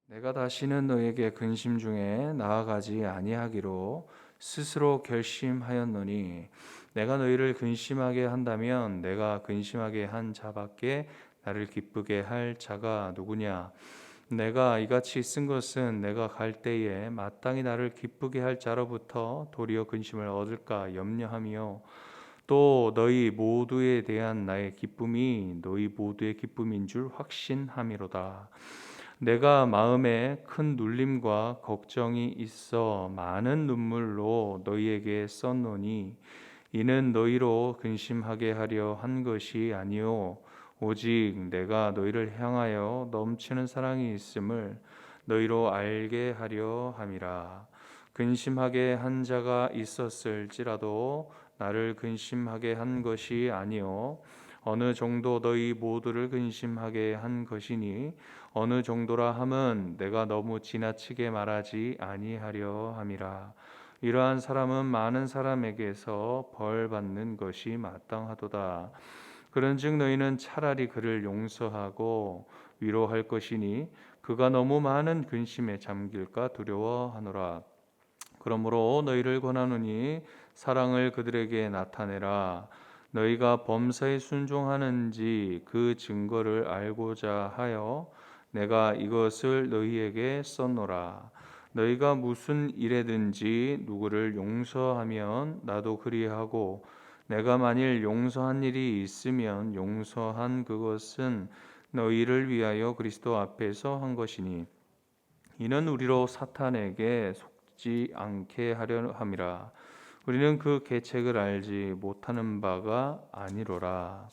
내가 다시는 너에게 근심 중에 나아가지 아니하기로 스스로 결심하였노니 내가 너희를 근심하게 한다면 내가 근심하게 한 자밖에 나를 기쁘게 할 자가 누구냐. 내가 이같이 쓴 것은 내가 갈 때에 마땅히 나를 기쁘게 할 자로부터 도리어 근심을 얻을까 염려하며, 또 너희 모두에 대한 나의 기쁨이 너희 모두의 기쁨인 줄 확신함이로다. 내가 마음에 큰 눌림과 걱정이 있어 많은 눈물로 너희에게 썼노니 이는 너희로 근심하게 하려 한 것이 아니요 오직 내가 너희를 향하여 넘치는 사랑이 있음을 너희로 알게 하려 함이라. 근심하게 한 자가 있었을지라도 나를 근심하게 한 것이 아니요 어느 정도 너희 모두를 근심하게 한 것이니, 어느 정도라 함은 내가 너무 지나치게 말하지 아니하려 함이라. 이러한 사람은 많은 사람에게서 벌 받는 것이 마땅하도다. 그런즉 너희는 차라리 그를 용서하고 위로할 것이니 그가 너무 많은 근심에 잠길까 두려워하노라. 그러므로 너희를 권하노니 사랑을 그들에게 나타내라. 너희가 범사에 순종하는지 그 증거를 알고자 하여 내가 이것을 너희에게 썼노라. 너희가 무슨 일에든지 누구를 용서하면 나도 그리하고, 내가 만일 용서한 일이 있으면 용서한 그것은 너희를 위하여 그리스도 앞에서 한 것이니 이는 우리로 사탄에게 속지 않게 하려 함이라. 우리는 그 계책을 알지 못하는 바가 아니로라.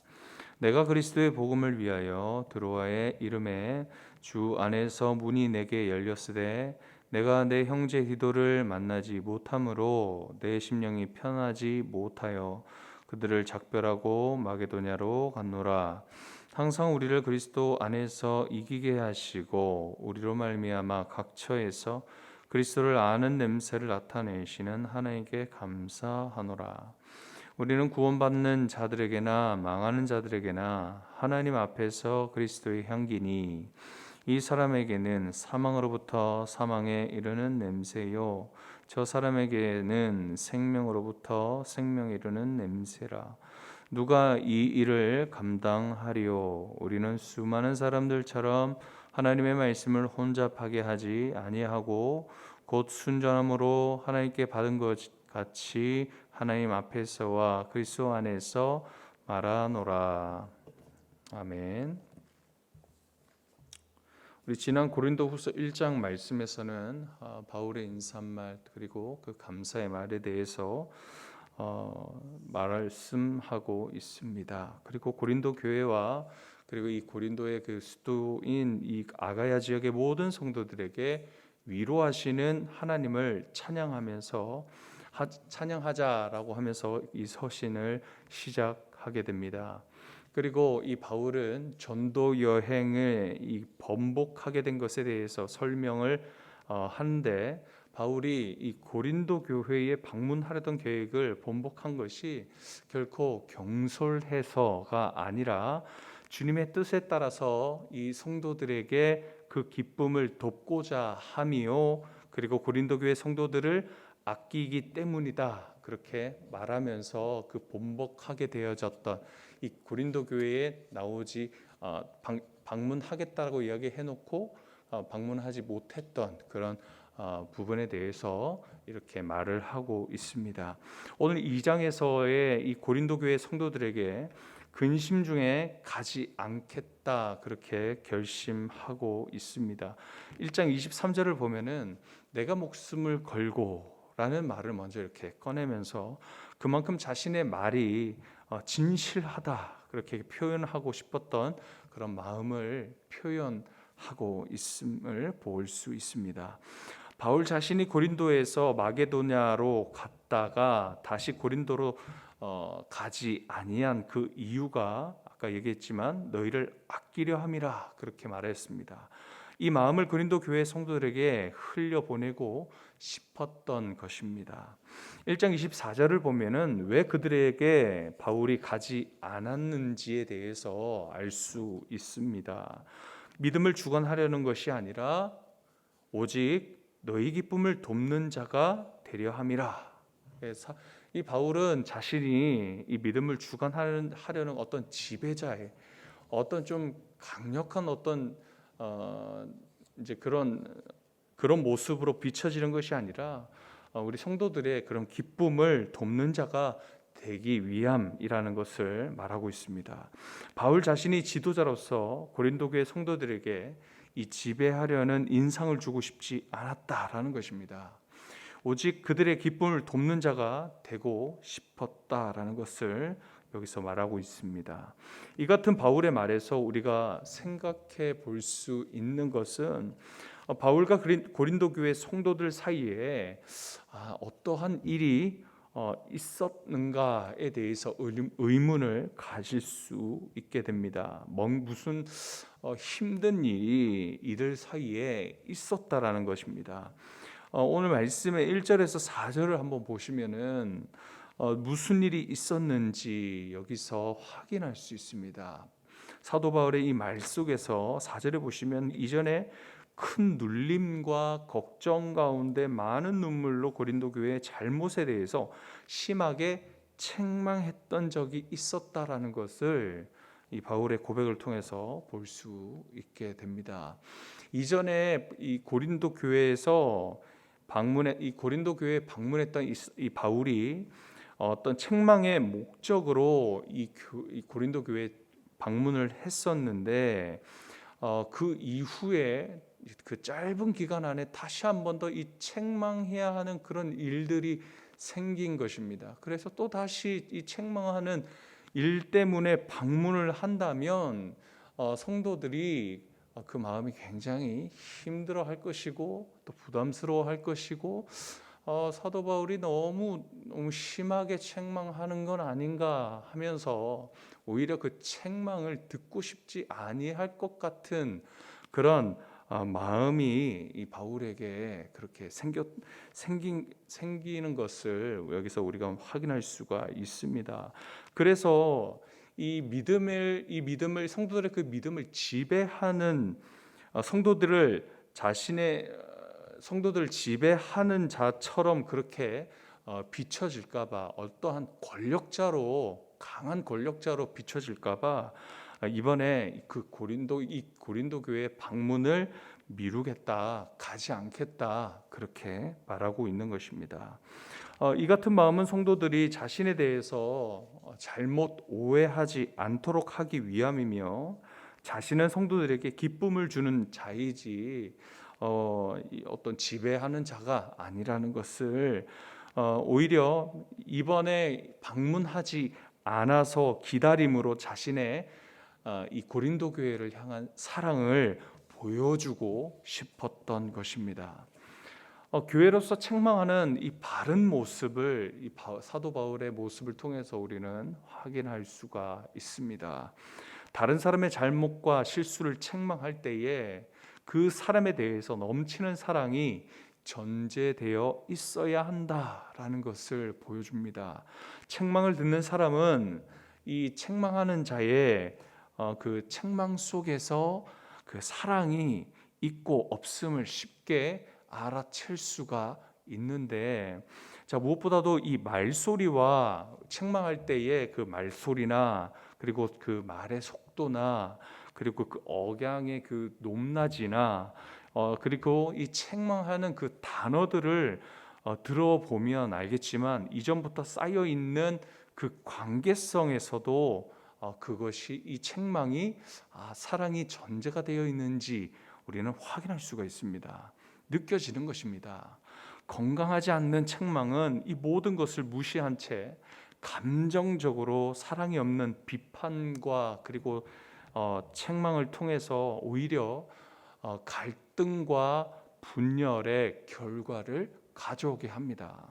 내가 그리스도의 복음을 위하여 드로아의 이름에 주 안에서 문이 내게 열렸으되 내가 내 형제 디도를 만나지 못함으로 내 심령이 편하지 못하여 그들을 작별하고 마게도냐로 갔노라. 항상 우리를 그리스도 안에서 이기게 하시고 우리로 말미암아 각처에서 그리스도를 아는 냄새를 나타내시는 하나님께 감사하노라. 우리는 구원받는 자들에게나 망하는 자들에게나 하나님 앞에서 그리스도의 향기니 이 사람에게는 사망으로부터 사망에 이르는 냄새요 저 사람에게는 생명으로부터 생명에 이르는 냄새라. 누가 이 일을 감당하리요? 우리는 수많은 사람들처럼 하나님의 말씀을 혼잡하게 하지 아니하고 곧 순전함으로 하나님께 받은 것 같이 하나님 앞에서와 그리스도 안에서 말하노라. 아멘. 우리 지난 고린도후서 1장 말씀에서는 바울의 인사말 그리고 그 감사의 말에 대해서 말씀하고 있습니다. 그리고 고린도 교회와 그리고 이 고린도의 그 수도인 이 아가야 지역의 모든 성도들에게 위로하시는 하나님을 찬양하자라고 하면서 이 서신을 시작하게 됩니다. 그리고 이 바울은 전도 여행을 번복하게 된 것에 대해서 설명을 하는데, 바울이 이 고린도 교회에 방문하려던 계획을 번복한 것이 결코 경솔해서가 아니라 주님의 뜻에 따라서 이 성도들에게 그 기쁨을 돕고자 함이요 그리고 고린도 교회 성도들을 아끼기 때문이다, 그렇게 말하면서 그 번복하게 되어졌던 이 고린도 교회에 나오지 방문하겠다고 이야기해놓고 방문하지 못했던 그런 부분에 대해서 이렇게 말을 하고 있습니다. 오늘 2장에서의 이 고린도 교회 성도들에게 근심 중에 가지 않겠다 그렇게 결심하고 있습니다. 1장 23절을 보면은 내가 목숨을 걸고 라는 말을 먼저 이렇게 꺼내면서 그만큼 자신의 말이 진실하다 그렇게 표현하고 싶었던 그런 마음을 표현하고 있음을 볼 수 있습니다. 바울 자신이 고린도에서 마게도냐로 갔다가 다시 고린도로 가지 아니한 그 이유가 아까 얘기했지만 너희를 아끼려 함이라 그렇게 말했습니다. 이 마음을 고린도 교회 성도들에게 흘려보내고 싶었던 것입니다. 1장 24절을 보면은 왜 그들에게 바울이 가지 않았는지에 대해서 알 수 있습니다. 믿음을 주관하려는 것이 아니라 오직 너희 기쁨을 돕는 자가 되려 함이라. 이 바울은 자신이 이 믿음을 주관하려는 어떤 지배자의 어떤 좀 강력한 어떤 이제 그런 모습으로 비춰지는 것이 아니라 우리 성도들의 그런 기쁨을 돕는 자가 되기 위함이라는 것을 말하고 있습니다. 바울 자신이 지도자로서 고린도 교회 성도들에게 이 지배하려는 인상을 주고 싶지 않았다라는 것입니다. 오직 그들의 기쁨을 돕는 자가 되고 싶었다라는 것을 여기서 말하고 있습니다. 이 같은 바울의 말에서 우리가 생각해 볼 수 있는 것은 바울과 고린도 교회 성도들 사이에 어떠한 일이 있었는가에 대해서 의문을 가질 수 있게 됩니다. 무슨 힘든 일이 이들 사이에 있었다라는 것입니다. 오늘 말씀의 1절에서 4절을 한번 보시면은 무슨 일이 있었는지 여기서 확인할 수 있습니다. 사도 바울의 이 말 속에서 4절에 보시면 이전에 큰 눌림과 걱정 가운데 많은 눈물로 고린도 교회의 잘못에 대해서 심하게 책망했던 적이 있었다라는 것을 이 바울의 고백을 통해서 볼 수 있게 됩니다. 이전에 이 고린도 교회에서 고린도 교회에 방문했던 이 바울이 어떤 책망의 목적으로 이 고린도 교회에 방문을 했었는데 그 이후에 그 짧은 기간 안에 다시 한 번 더 이 책망해야 하는 그런 일들이 생긴 것입니다. 그래서 또 다시 이 책망하는 일 때문에 방문을 한다면 성도들이 그 마음이 굉장히 힘들어할 것이고 또 부담스러워할 것이고 사도 바울이 너무 심하게 책망하는 건 아닌가 하면서 오히려 그 책망을 듣고 싶지 아니할 것 같은 그런 마음이 이 바울에게 그렇게 생기는 것을 여기서 우리가 확인할 수가 있습니다. 그래서 이 믿음을 성도들의 그 믿음을 지배하는 성도들을 성도들 지배하는 자처럼 그렇게 비춰질까봐 어떠한 강한 권력자로 비춰질까봐 이번에 고린도 교회 방문을 미루겠다, 가지 않겠다 그렇게 말하고 있는 것입니다. 이 같은 마음은 성도들이 자신에 대해서 잘못 오해하지 않도록 하기 위함이며 자신은 성도들에게 기쁨을 주는 자이지 어떤 지배하는 자가 아니라는 것을 오히려 이번에 방문하지 않아서 기다림으로 자신의 이 고린도 교회를 향한 사랑을 보여주고 싶었던 것입니다. 교회로서 책망하는 이 바른 모습을 사도 바울의 모습을 통해서 우리는 확인할 수가 있습니다. 다른 사람의 잘못과 실수를 책망할 때에 그 사람에 대해서 넘치는 사랑이 전제되어 있어야 한다라는 것을 보여줍니다. 책망을 듣는 사람은 이 책망하는 자의 그 책망 속에서 그 사랑이 있고 없음을 쉽게 알아챌 수가 있는데, 무엇보다도 이 말소리와 책망할 때의 그 말소리나 그리고 그 말의 속도나 그리고 그 억양의 그 높낮이나 그리고 이 책망하는 그 단어들을 들어보면 알겠지만 이전부터 쌓여 있는 그 관계성에서도 그것이 이 책망이 사랑이 전제가 되어 있는지 우리는 확인할 수가 있습니다. 느껴지는 것입니다. 건강하지 않는 책망은 이 모든 것을 무시한 채 감정적으로 사랑이 없는 비판과 그리고 책망을 통해서 오히려 갈등과 분열의 결과를 가져오게 합니다.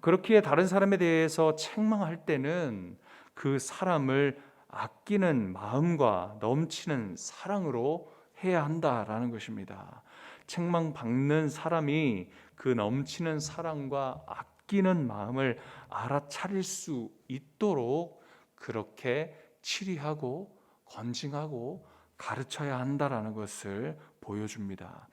그렇기에 다른 사람에 대해서 책망할 때는 그 사람을 아끼는 마음과 넘치는 사랑으로 해야 한다라는 것입니다. 책망받는 사람이 그 넘치는 사랑과 아끼는 마음을 알아차릴 수 있도록 그렇게 치리하고 건징하고 가르쳐야 한다라는 것을 보여줍니다.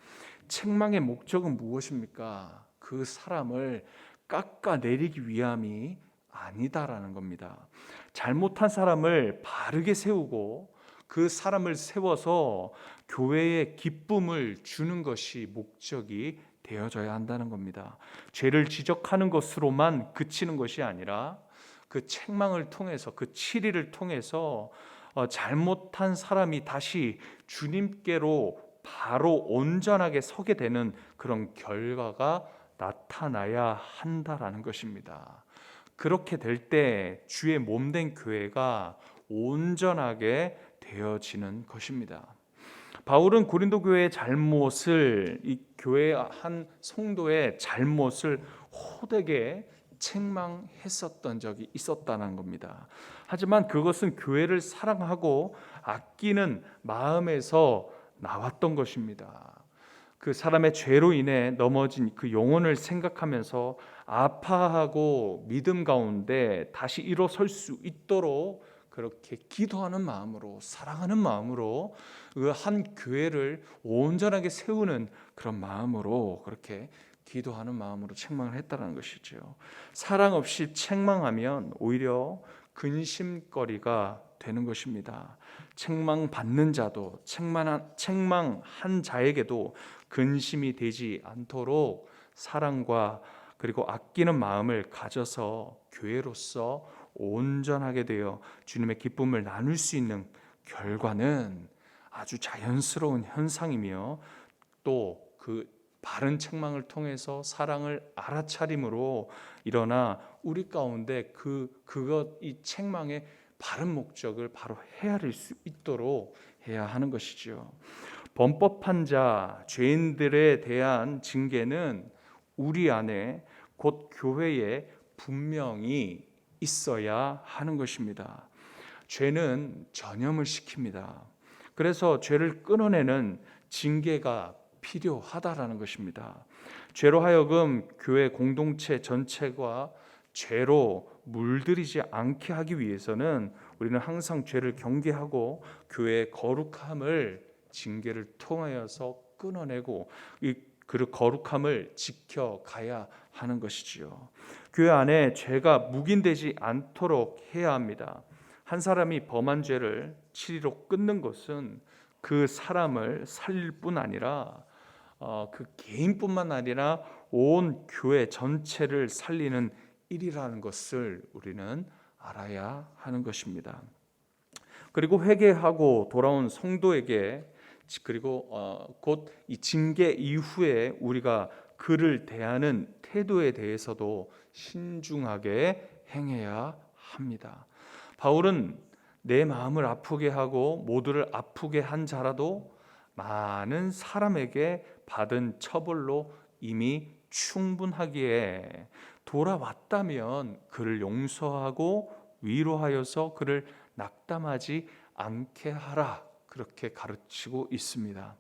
책망의 목적은 무엇입니까? 그 사람을 깎아내리기 위함이 아니다라는 겁니다. 잘못한 사람을 바르게 세우고 그 사람을 세워서 교회에 기쁨을 주는 것이 목적이 되어져야 한다는 겁니다. 죄를 지적하는 것으로만 그치는 것이 아니라 그 책망을 통해서, 그 치리를 통해서 잘못한 사람이 다시 주님께로 바로 온전하게 서게 되는 그런 결과가 나타나야 한다라는 것입니다. 그렇게 될 때 주의 몸된 교회가 온전하게 되어지는 것입니다. 바울은 고린도 교회의 잘못을, 이 교회 한 성도의 잘못을 호되게 책망했었던 적이 있었다는 겁니다. 하지만 그것은 교회를 사랑하고 아끼는 마음에서 나왔던 것입니다. 그 사람의 죄로 인해 넘어진 그 영혼을 생각하면서 아파하고 믿음 가운데 다시 일어설 수 있도록 그렇게 기도하는 마음으로, 사랑하는 마음으로 그 한 교회를 온전하게 세우는 그런 마음으로, 그렇게 기도하는 마음으로 책망을 했다는 것이죠. 사랑 없이 책망하면 오히려 근심거리가 되는 것입니다. 책망받는 자도, 책망한 자에게도 근심이 되지 않도록 사랑과 그리고 아끼는 마음을 가져서 교회로서 온전하게 되어 주님의 기쁨을 나눌 수 있는 결과는 아주 자연스러운 현상이며, 또 그 바른 책망을 통해서 사랑을 알아차림으로 일어나 우리 가운데 이 책망의 바른 목적을 바로 헤아릴 수 있도록 해야 하는 것이죠. 범법한 자, 죄인들에 대한 징계는 우리 안에, 곧 교회에 분명히 있어야 하는 것입니다. 죄는 전염을 시킵니다. 그래서 죄를 끊어내는 징계가 필요하다라는 것입니다. 죄로 하여금 교회 공동체 전체가 죄로 물들이지 않게 하기 위해서는 우리는 항상 죄를 경계하고 교회의 거룩함을 징계를 통하여서 끊어내고 그 거룩함을 지켜가야 하는 것이지요. 교회 안에 죄가 묵인되지 않도록 해야 합니다. 한 사람이 범한 죄를 치리로 끊는 것은 그 사람을 살릴 뿐 아니라 그 개인뿐만 아니라 온 교회 전체를 살리는 일이라는 것을 우리는 알아야 하는 것입니다. 그리고 회개하고 돌아온 성도에게, 그리고 곧 이 징계 이후에 우리가 그를 대하는 태도에 대해서도 신중하게 행해야 합니다. 바울은 내 마음을 아프게 하고 모두를 아프게 한 자라도 많은 사람에게 받은 처벌로 이미 충분하기에 돌아왔다면 그를 용서하고 위로하여서 그를 낙담하지 않게 하라, 그렇게 가르치고 있습니다.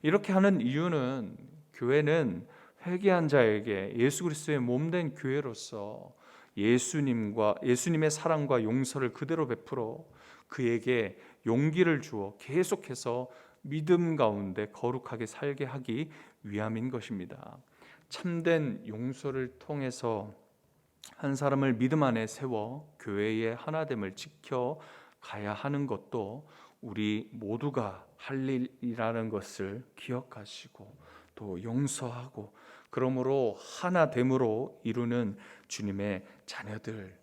이렇게 하는 이유는 교회는 회개한 자에게 예수 그리스도의 몸된 교회로서 예수님의 사랑과 용서를 그대로 베풀어 그에게 용기를 주어 계속해서 믿음 가운데 거룩하게 살게 하기 위함인 것입니다. 참된 용서를 통해서 한 사람을 믿음 안에 세워 교회의 하나됨을 지켜 가야 하는 것도 우리 모두가 할 일이라는 것을 기억하시고 또 용서하고, 그러므로 하나됨으로 이루는 주님의 자녀들,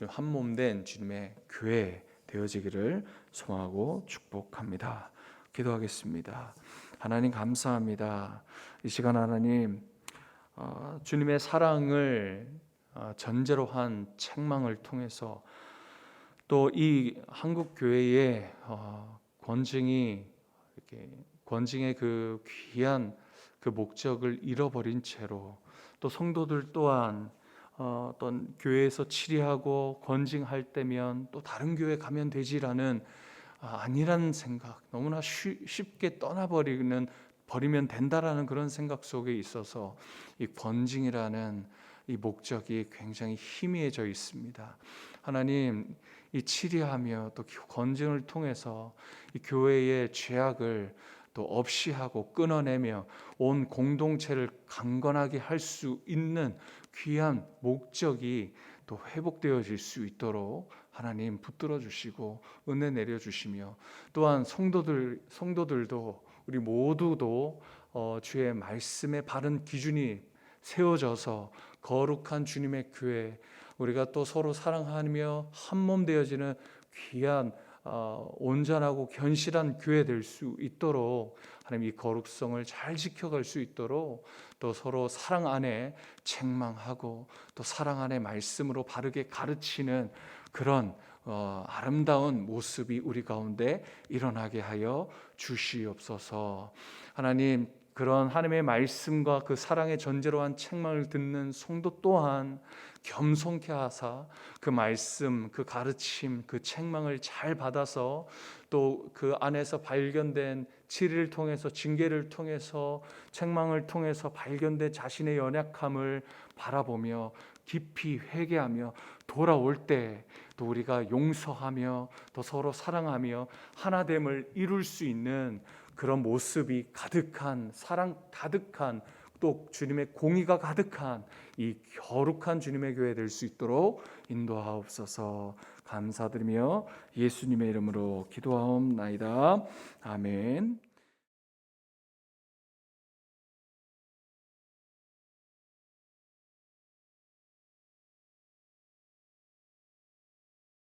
한 몸된 주님의 교회 되어지기를 소망하고 축복합니다. 기도하겠습니다. 하나님 감사합니다. 이 시간 하나님, 주님의 사랑을 전제로 한 책망을 통해서 또 이 한국 교회의 권징의 그 귀한 그 목적을 잃어버린 채로, 또 성도들 또한 어떤 교회에서 치리하고 권징할 때면 또 다른 교회 가면 되지라는 아니라는 생각, 너무나 쉽게 버리면 된다라는 그런 생각 속에 있어서 이 권징이라는 이 목적이 굉장히 희미해져 있습니다. 하나님, 이 치리하며 또 권징을 통해서 이 교회의 죄악을 또 없이 하고 끊어내며 온 공동체를 강건하게 할 수 있는 귀한 목적이 또 회복되어질 수 있도록 하나님 붙들어 주시고 은혜 내려 주시며, 또한 성도들도 우리 모두도 주의 말씀의 바른 기준이 세워져서 거룩한 주님의 교회, 우리가 또 서로 사랑하며 한 몸 되어지는 귀한 온전하고 견실한 교회 될 수 있도록 하나님 이 거룩성을 잘 지켜갈 수 있도록, 또 서로 사랑 안에 책망하고 또 사랑 안에 말씀으로 바르게 가르치는 그런 아름다운 모습이 우리 가운데 일어나게 하여 주시옵소서. 하나님, 그런 하나님의 말씀과 그 사랑의 전제로 한 책망을 듣는 성도 또한 겸손케 하사 그 말씀, 그 가르침, 그 책망을 잘 받아서 또 그 안에서 발견된 치리를 통해서, 징계를 통해서, 책망을 통해서 발견된 자신의 연약함을 바라보며 깊이 회개하며 돌아올 때 또 우리가 용서하며 또 서로 사랑하며 하나됨을 이룰 수 있는 그런 모습이 가득한, 사랑 가득한, 또 주님의 공의가 가득한 이 거룩한 주님의 교회 될 수 있도록 인도하옵소서. 감사드리며 예수님의 이름으로 기도하옵나이다. 아멘.